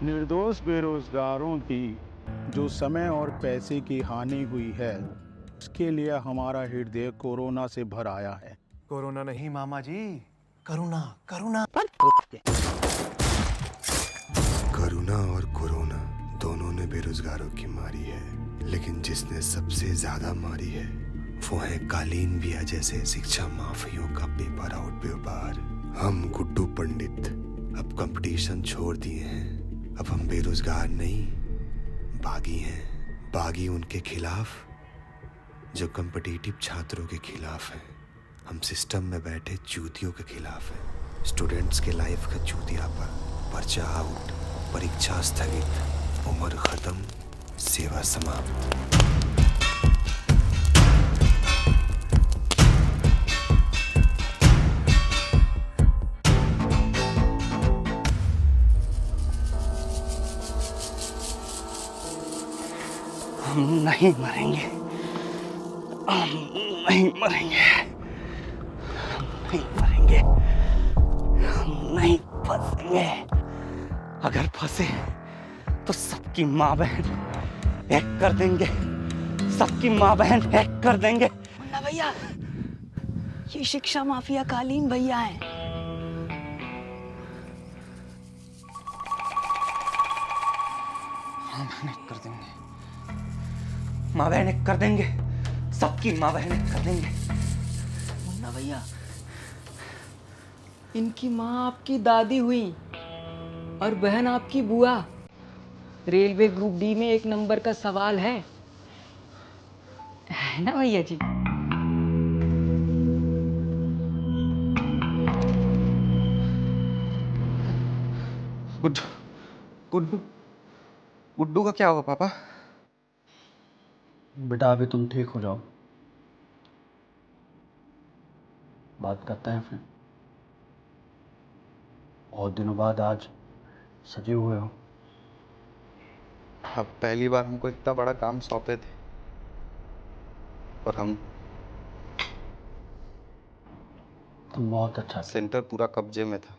निर्दोष बेरोजगारों की जो समय और पैसे की हानि हुई है, उसके लिए हमारा हृदय कोरोना से भर आया है। कोरोना नहीं मामा जी, करुणा करुणा। करुणा और कोरोना दोनों ने बेरोजगारों की मारी है, लेकिन जिसने सबसे ज्यादा मारी है वो है कालीन बिया जैसे शिक्षा माफियों का पेपर आउट व्यापार। हम गुड्डू पंडित अब कंपटीशन छोड़ दिए हैं। अब हम बेरोजगार नहीं, बागी हैं। बागी उनके खिलाफ जो कॉम्पिटिटिव छात्रों के खिलाफ हैं। हम सिस्टम में बैठे चूतियों के खिलाफ हैं। स्टूडेंट्स के लाइफ का चूतियापन, पर्चा आउट, परीक्षा स्थगित, उम्र खत्म, सेवा समाप्त। हम नहीं मरेंगे, हम नहीं मरेंगे, हम नहीं मरेंगे, हम नहीं फंसेंगे। अगर फंसे तो सबकी माँ बहन हैक कर देंगे, सबकी माँ बहन हैक कर देंगे। मुन्ना भैया, ये शिक्षा माफिया कालीन भैया हैं। हम हैक कर देंगे, माँ बहन हैक कर देंगे, सबकी माँ बहन हैक कर देंगे। मुन्ना भैया, इनकी माँ आपकी दादी हुई और बहन आपकी बुआ। रेलवे ग्रुप डी में 1 नंबर का सवाल है ना भैया जी? गुड्डू गुड्डू गुड्डू का क्या होगा पापा? बेटा अभी तुम ठीक हो जाओ, बात करते हैं फिर। बहुत दिनों बाद आज सजे हुए हो। अब पहली बार हमको इतना बड़ा काम सौंपे थे और हम तुम बहुत अच्छा सेंटर पूरा कब्जे में था,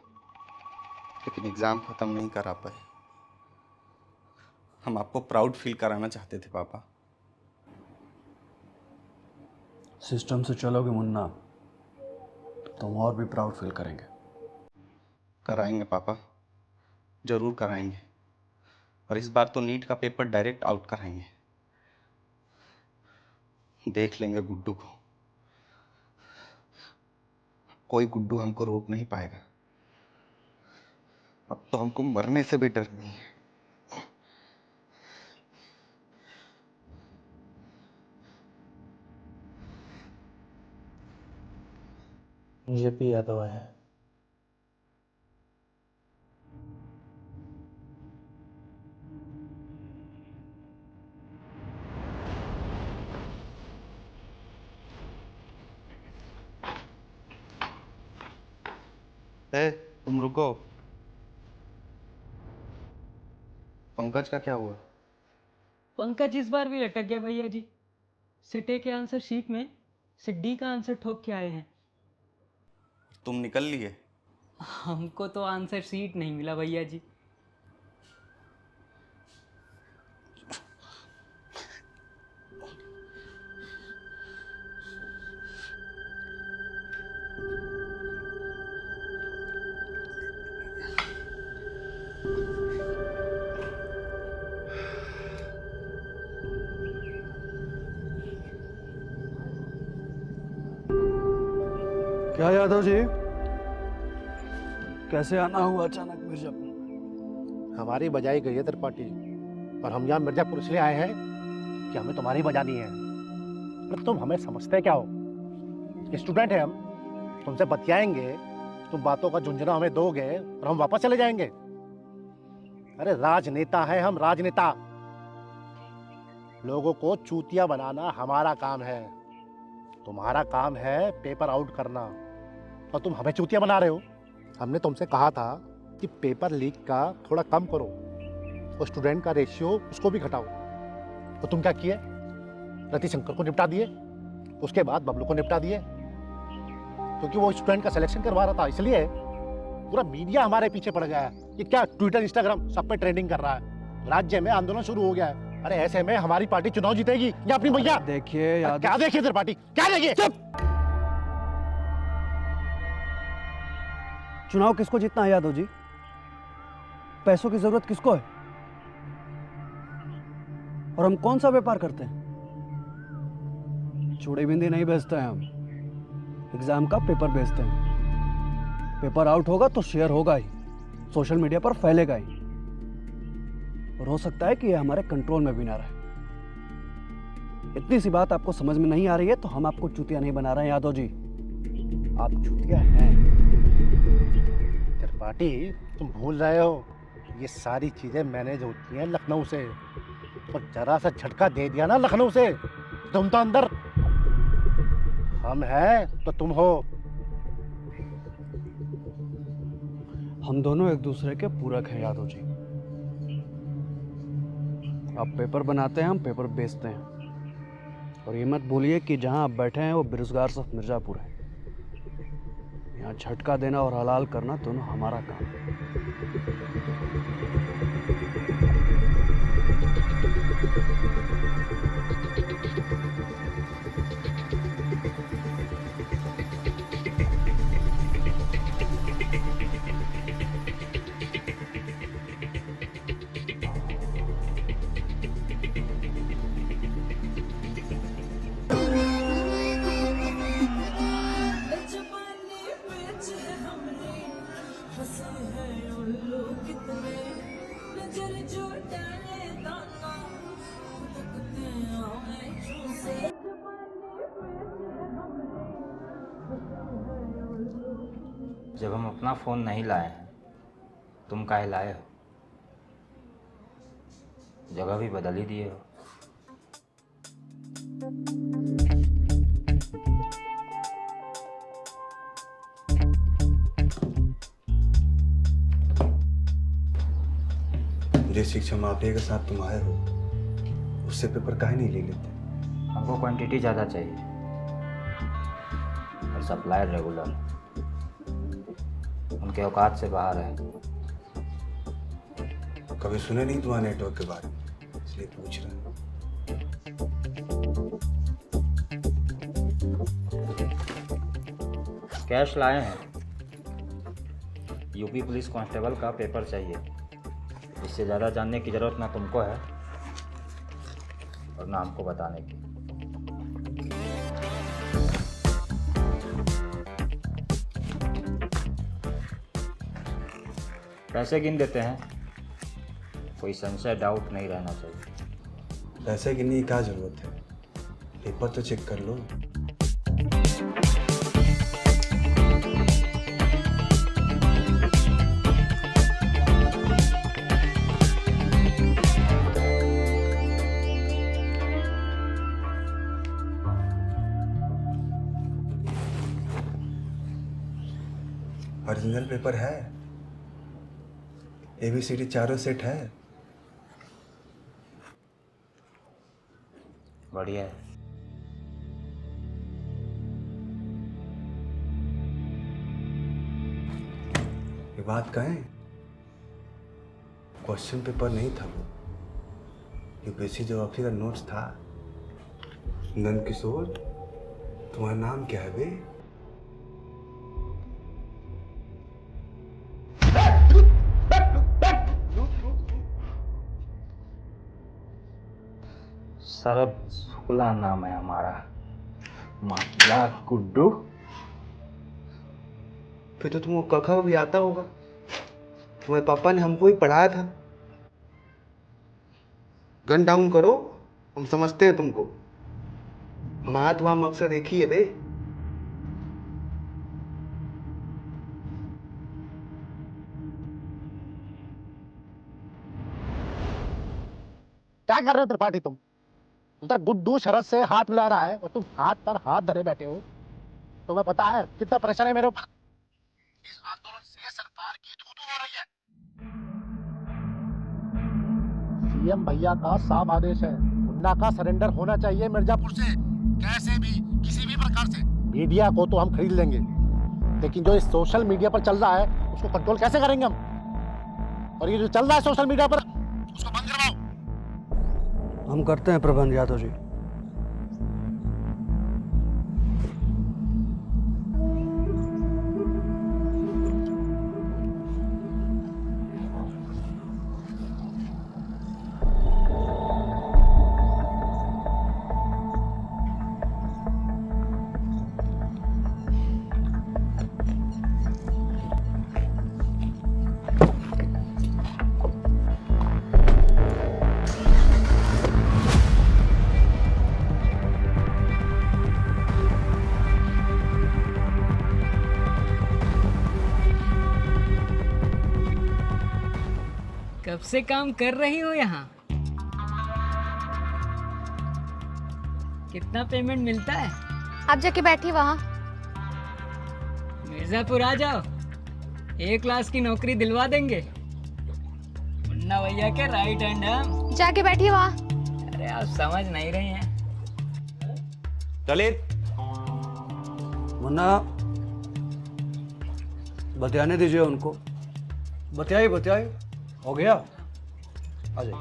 लेकिन एग्जाम खत्म नहीं करा पाए। हम आपको प्राउड फील कराना चाहते थे पापा। सिस्टम से चलोगे मुन्ना, तुम और भी प्राउड फील करेंगे। कराएंगे पापा, जरूर कराएंगे। और इस बार तो नीट का पेपर डायरेक्ट आउट कराएंगे। देख लेंगे गुड्डू को, कोई गुड्डू हमको रोक नहीं पाएगा। अब तो हमको मरने से भी डर नहीं है। ये पिया दवा है। तुम रुको। पंकज का क्या हुआ? पंकज इस बार भी लटक गया भैया जी। सिटे के आंसर शीट में सिड्डी का आंसर ठोक के आए हैं। तुम निकल लिए? हमको तो आंसर शीट नहीं मिला भैया जी। क्या यादव जी, कैसे आना हुआ अचानक मिर्जापुर? हमारी बजाई गई है त्रिपाठी, और हम यहाँ मिर्जापुर इसलिए आए हैं कि हमें तुम्हारी बजानी है। मतलब तुम हमें समझते क्या हो? स्टूडेंट है हम, तुमसे बतियाएंगे, तुम बातों का झुंझुना हमें दोगे और हम वापस चले जाएंगे। अरे राजनेता है हम, राजनेता। लोगों को चूतिया बनाना हमारा काम है, तुम्हारा काम है पेपर आउट करना, और तुम हमें चूतिया बना रहे हो। हमने तुमसे कहा था कि पेपर लीक का थोड़ा कम करो और स्टूडेंट का रेशियो उसको भी घटाओ, तो तुम क्या किए? रतिशंकर को निपटा दिए, उसके बाद बबलू को निपटा दिए, क्योंकि वो स्टूडेंट का सिलेक्शन करवा रहा था। इसलिए पूरा मीडिया हमारे पीछे पड़ गया है। ये क्या ट्विटर इंस्टाग्राम सब पे ट्रेंडिंग कर रहा है, राज्य में आंदोलन शुरू हो गया है। अरे ऐसे में हमारी पार्टी चुनाव जीतेगी या अपनी भैया? देखिए याद क्या देखिए तेरी पार्टी, क्या देखिए? चुनाव किसको जीतना है यादव जी? पैसों की जरूरत किसको है? और हम कौन सा व्यापार करते हैं? चूड़ी बिंदी नहीं बेचते हैं हम, एग्जाम का पेपर बेचते हैं। पेपर आउट होगा तो शेयर होगा ही, सोशल मीडिया पर फैलेगा ही, और हो सकता है कि ये हमारे कंट्रोल में भी ना रहे। इतनी सी बात आपको समझ में नहीं आ रही है तो हम आपको चूतिया नहीं बना रहे हैं यादव जी, आप चूतिया हैं। त्रिपाठी तुम भूल रहे हो, ये सारी चीजें मैनेज होती हैं लखनऊ से, और जरा सा झटका दे दिया ना लखनऊ से, तुम तो अंदर, हम हैं तो तुम हो। हम दोनों एक दूसरे के पूरक हैं यादव जी। आप पेपर बनाते हैं, हम पेपर बेचते हैं, और ये मत भूलिए कि जहां आप बैठे हैं वो बेरोजगार सिर्फ मिर्जापुर है। यहाँ झटका देना और हलाल करना दोनों हमारा काम है। जब हम अपना फ़ोन नहीं लाए हैं, तुम काहे लाए हो? जगह भी बदल ही दिए हो। जिस शिक्षा माफिया के साथ तुम आए हो उससे पेपर काहे नहीं ले लेते? हमको क्वांटिटी ज़्यादा चाहिए और सप्लाई रेगुलर। उनके औकात से बाहर है। कभी सुने नहीं तुम्हारे नेटवर्क के बारे में, इसलिए पूछ रहा हूँ। कैश लाए हैं। यूपी पुलिस कांस्टेबल का पेपर चाहिए। इससे ज़्यादा जानने की ज़रूरत ना तुमको है और ना हमको बताने की। पैसे गिन देते हैं, कोई संशय डाउट नहीं रहना चाहिए। पैसे गिनने की क्या जरूरत है? पेपर तो चेक कर लो। ओरिजिनल पेपर है, ABCD चारों सेट है। बढ़िया है। ये बात कहें, क्वेश्चन पेपर नहीं था वो, यूपीएससी ज्योग्राफी का नोट्स था। नंद किशोर, तुम्हारा नाम क्या है बे? शरद शुक्ला नाम है हमारा। मामला गुड्डू। फिर तो तुमको कखा भी आता होगा, तुम्हारे पापा ने हमको ही पढ़ाया था। गन डाउन करो, हम समझते हैं तुमको। हमारा तुम्हारा मकसद एक ही है बे। क्या कर रहे हो त्रिपाठी तुम? उधर गुड्डू शरद से हाथ मिला रहा है और तुम हाथ पर हाथ धरे बैठे हो। तुम्हें पता है कितना प्रेशर है मेरे ऊपर? इस आंदोलन से सरकार की थू-थू हो रही है। सीएम भैया का साफ आदेश है, मुन्ना का सरेंडर होना चाहिए मिर्जापुर से, कैसे भी, किसी भी प्रकार से। मीडिया को तो हम खरीद लेंगे, लेकिन जो इस सोशल मीडिया पर चल रहा है उसको कंट्रोल कैसे करेंगे हम? और ये जो चल रहा है सोशल मीडिया पर उसको बंद करवाओ। हम करते हैं प्रबंध यादव जी। कब से काम कर रही हो यहाँ? कितना पेमेंट मिलता है? आप जाके बैठिए वहाँ। मिर्जापुर आ जाओ, 1 लाख की नौकरी दिलवा देंगे। मुन्ना भैया के राइट हैंड हम। जाके बैठिए वहाँ। अरे आप समझ नहीं रहे हैं। ललित, मुन्ना, बतियाने दीजिए उनको। बतियाइए बतियाइए, हो गया। आ जाइए।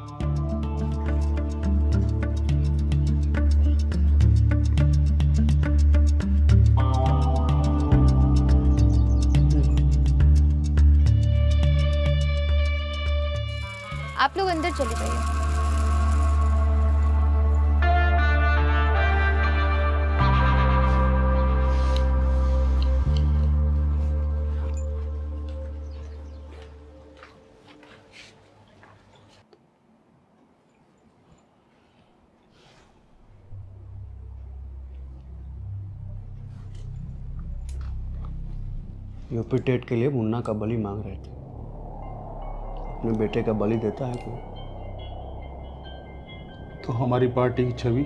आप लोग अंदर चले जाइए। यूपी टेट के लिए मुन्ना का बलि मांग रहे थे। अपने बेटे का बलि देता है कोई? तो हमारी पार्टी की छवि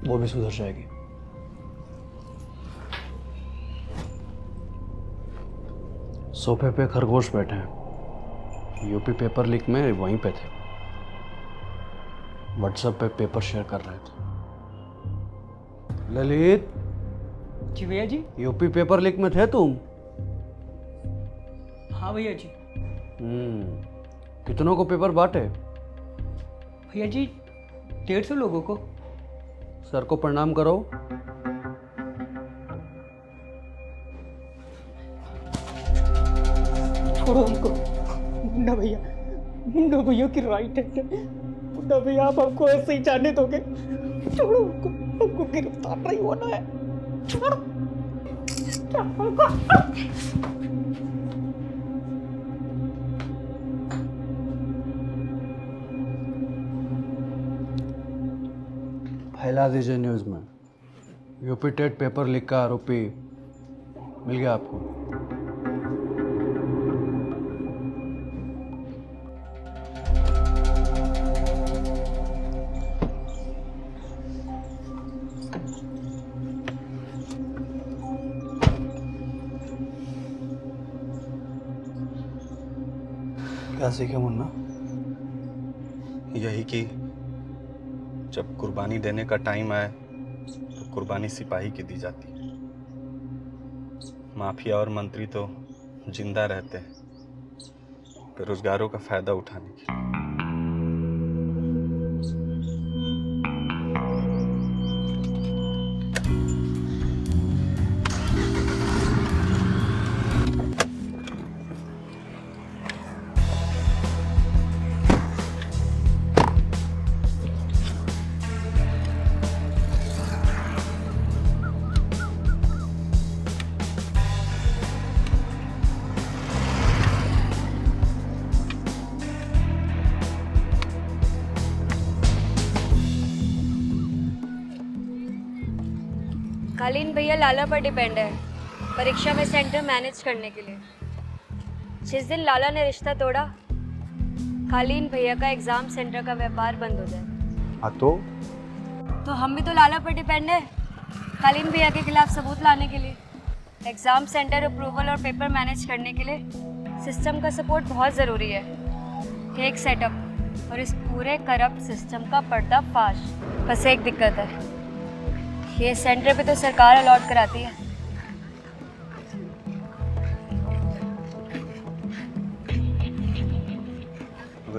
वो भी सुधर जाएगी। सोफे पे खरगोश बैठे हैं। यूपी पेपर लीक में वहीं पे थे। व्हाट्सएप पे पेपर शेयर कर रहे थे। ललित, जी भैया जी। यूपी पेपर लीक में थे तुम? हाँ भैया जी। कितनों को पेपर बांटे? भैया जी 150 लोगों को। सर को प्रणाम करो। छोड़ो हमको। मुन्ना भैया की राइट है। मुन्ना भैया आप हमको ऐसे ही जाने दोगे? छोड़ो हमको गिरफ्तार नहीं होना है। छोड़ो। फैला दीजिए न्यूज़ में। यूपी टेट पेपर लीक का आरोपी मिल गया आपको? क्या सीखे मुन्ना? यही कि जब कुर्बानी देने का टाइम आए तो कुर्बानी सिपाही की दी जाती है। माफिया और मंत्री तो जिंदा रहते हैं बेरोजगारों का फायदा उठाने के लिए। कालीन भैया लाला पर डिपेंड है परीक्षा में सेंटर मैनेज करने के लिए। जिस दिन लाला ने रिश्ता तोड़ा, कालीन भैया का एग्जाम सेंटर का व्यापार बंद हो जाए। हाँ तो हम भी तो लाला पर डिपेंड है कालीन भैया के खिलाफ सबूत लाने के लिए। एग्जाम सेंटर अप्रूवल और पेपर मैनेज करने के लिए सिस्टम का सपोर्ट बहुत ज़रूरी है। एक सेटअप और इस पूरे करप्ट सिस्टम का पर्दाफाश। बस एक दिक्कत है, ये सेंटर पे तो सरकार अलॉट कराती है,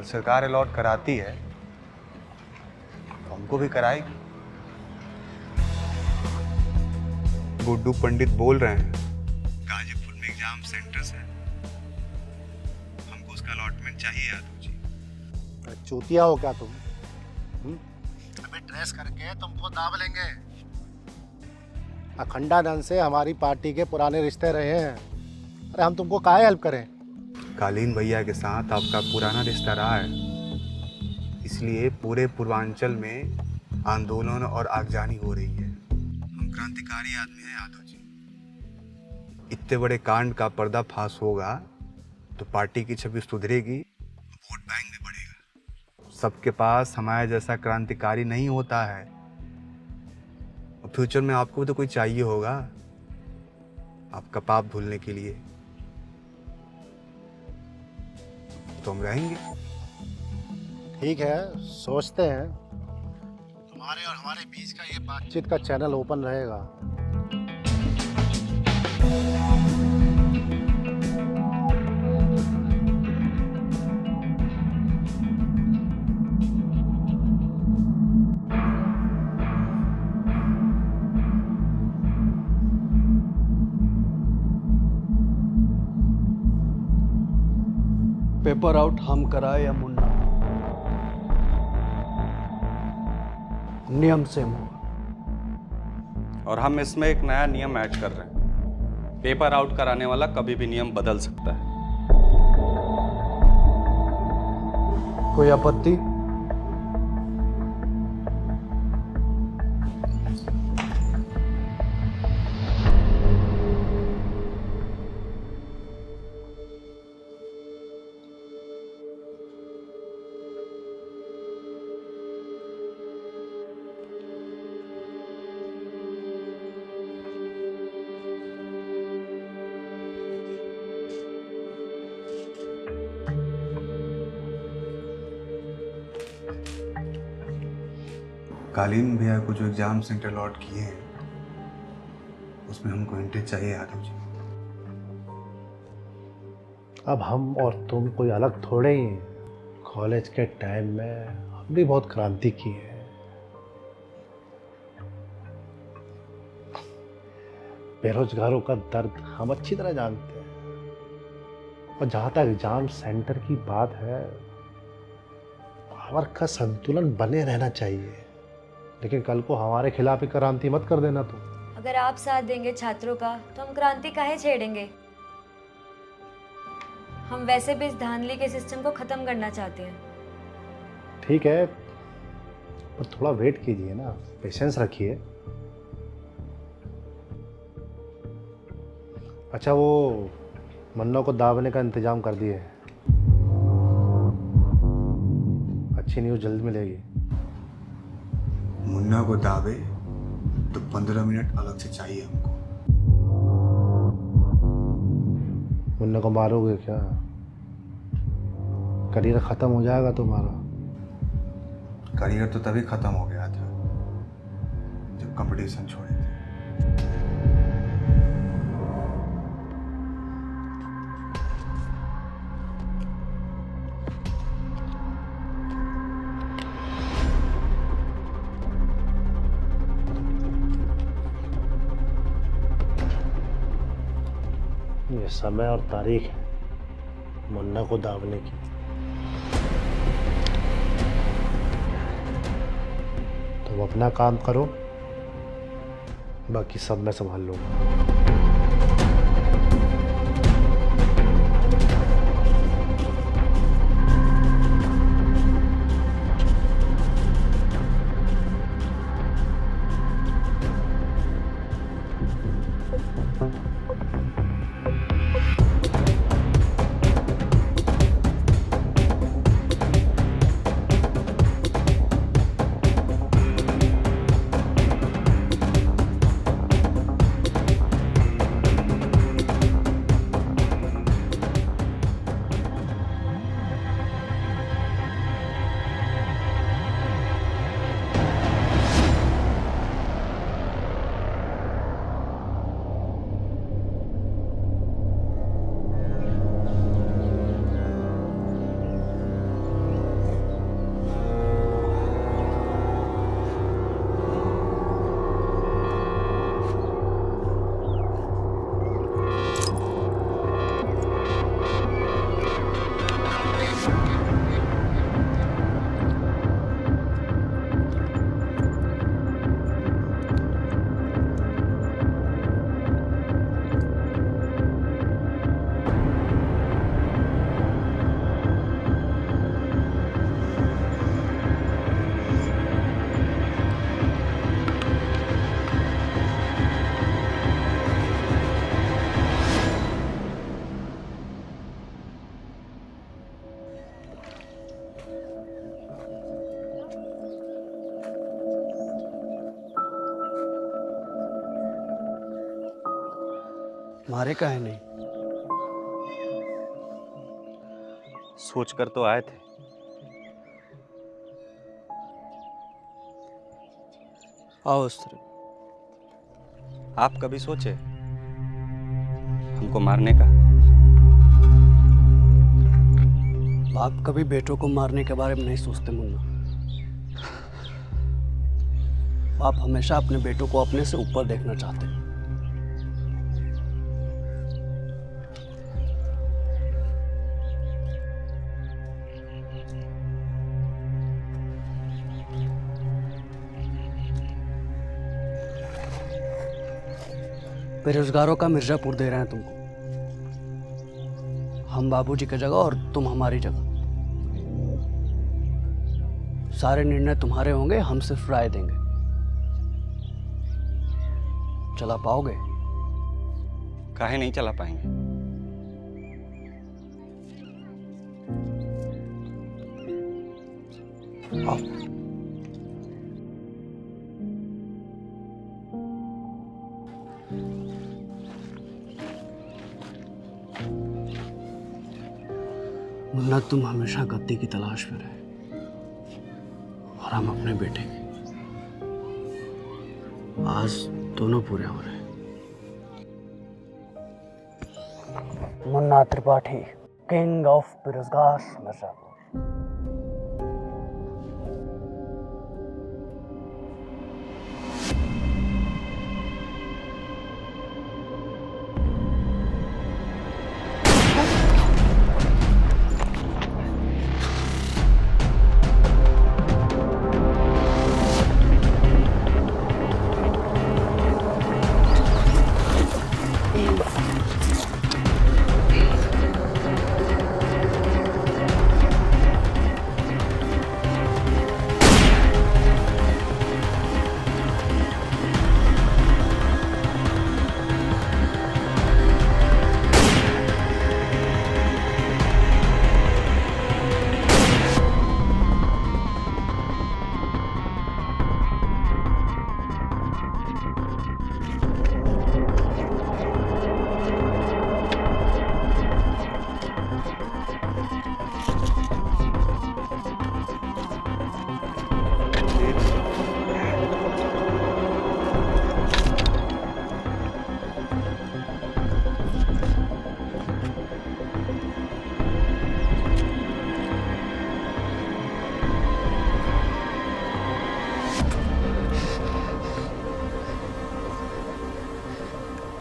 सरकार अलॉट कराती है तो हमको भी कराएगी। गुड्डू पंडित बोल रहे हैं गाजीपुर में एग्जाम सेंटर्स है, हमको उसका अलॉटमेंट चाहिए यादव जी। चूतिया हो क्या तुम? अबे ट्रेस करके तुमको दाब लेंगे। अखंडानंद से हमारी पार्टी के पुराने रिश्ते रहे हैं। अरे हम तुमको काहे हेल्प करें? कालीन भैया के साथ आपका पुराना रिश्ता रहा है, इसलिए पूरे पूर्वांचल में आंदोलन और आगजनी हो रही है। हम क्रांतिकारी आदमी हैं यादव जी। इतने बड़े कांड का पर्दाफाश होगा तो पार्टी की छवि सुधरेगी, वोट बैंक भी बढ़ेगा। सबके पास हमारे जैसा क्रांतिकारी नहीं होता है, और फ्यूचर में आपको भी तो कोई चाहिए होगा आपका पाप धुलने के लिए। तो हम रहेंगे। ठीक है, सोचते हैं। तुम्हारे और हमारे बीच का ये बातचीत का चैनल ओपन रहेगा। पेपर आउट हम कराए या मुन्ना, नियम सेम होगा। और हम इसमें एक नया नियम ऐड कर रहे हैं, पेपर आउट कराने वाला कभी भी नियम बदल सकता है। कोई आपत्ति? कालीन भैया को जो एग्जाम सेंटर अलॉट किए हैं उसमें हमको एंट्री चाहिए यादव जी। अब हम और तुम कोई अलग थोड़े ही हैं। कॉलेज के टाइम में हम भी बहुत क्रांति की है। बेरोजगारों का दर्द हम अच्छी तरह जानते हैं। और जहाँ तक एग्जाम सेंटर की बात है, पावर का संतुलन बने रहना चाहिए, लेकिन कल को हमारे खिलाफ ही क्रांति मत कर देना तुम। अगर आप साथ देंगे छात्रों का तो हम क्रांति काहे छेड़ेंगे। हम वैसे भी इस धांधली के सिस्टम को खत्म करना चाहते हैं। ठीक है, पर थोड़ा वेट कीजिए ना, पेशेंस रखिए। अच्छा, वो मन्नों को दावने का इंतजाम कर दिए। अच्छी न्यूज़ जल्द मिलेगी। मुन्ना को दावे तो 15 मिनट अलग से चाहिए हमको। मुन्ना को मारोगे क्या? करियर खत्म हो जाएगा तुम्हारा। करियर तो तभी खत्म हो गया था जब कंपटीशन छोड़े थे। ये समय और तारीख है मुन्ना को दावने की। तुम अपना काम करो, बाकी सब मैं संभाल लूंगा। मारे काहे नहीं? सोच कर तो आए थे। आओ उस तरफ। आप कभी सोचे हमको मारने का? बाप कभी बेटों को मारने के बारे में नहीं सोचते मुन्ना। बाप हमेशा अपने बेटों को अपने से ऊपर देखना चाहते हैं। बेरोजगारों का मिर्जापुर दे रहे हैं तुमको। हम बाबूजी की जगह और तुम हमारी जगह। सारे निर्णय तुम्हारे होंगे, हम सिर्फ राय देंगे। चला पाओगे? काहे नहीं चला पाएंगे? आओ। मुन्ना, तुम हमेशा गद्दी की तलाश में रहे और हम अपने बेटे की। आज दोनों पूरे हो रहे हैं। मुन्ना त्रिपाठी, किंग ऑफ बेरोजगार मिर्जापुर।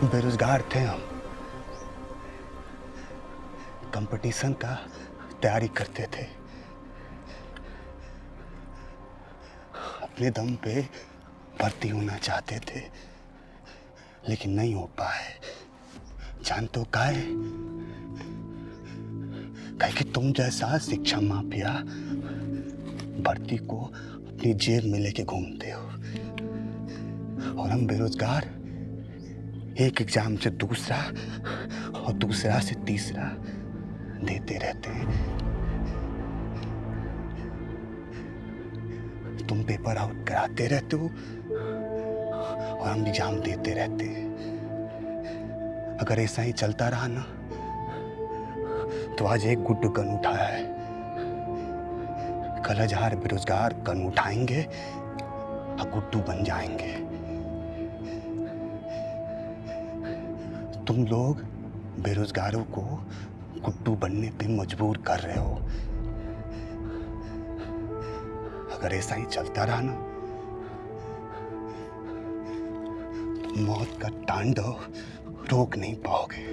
बेरोजगार थे हम, कंपटीशन का तैयारी करते थे, अपने दम पे भर्ती होना चाहते थे, लेकिन नहीं हो पाए। जान तो काहे कि तुम जैसा शिक्षा माफिया भर्ती को अपनी जेब में लेके घूमते हो और हम बेरोजगार एक एग्जाम से दूसरा और दूसरा से तीसरा देते रहते हैं। तुम पेपर आउट कराते रहते हो और हम एग्जाम देते रहते हैं। अगर ऐसा ही चलता रहा ना तो आज एक गुड्डू गन उठाया है, कल 1000 बेरोजगार गन उठाएंगे और गुड्डू बन जाएंगे। तुम लोग बेरोजगारों को गुड्डू बनने पे मजबूर कर रहे हो। अगर ऐसा ही चलता रहा ना तो मौत का तांडव रोक नहीं पाओगे।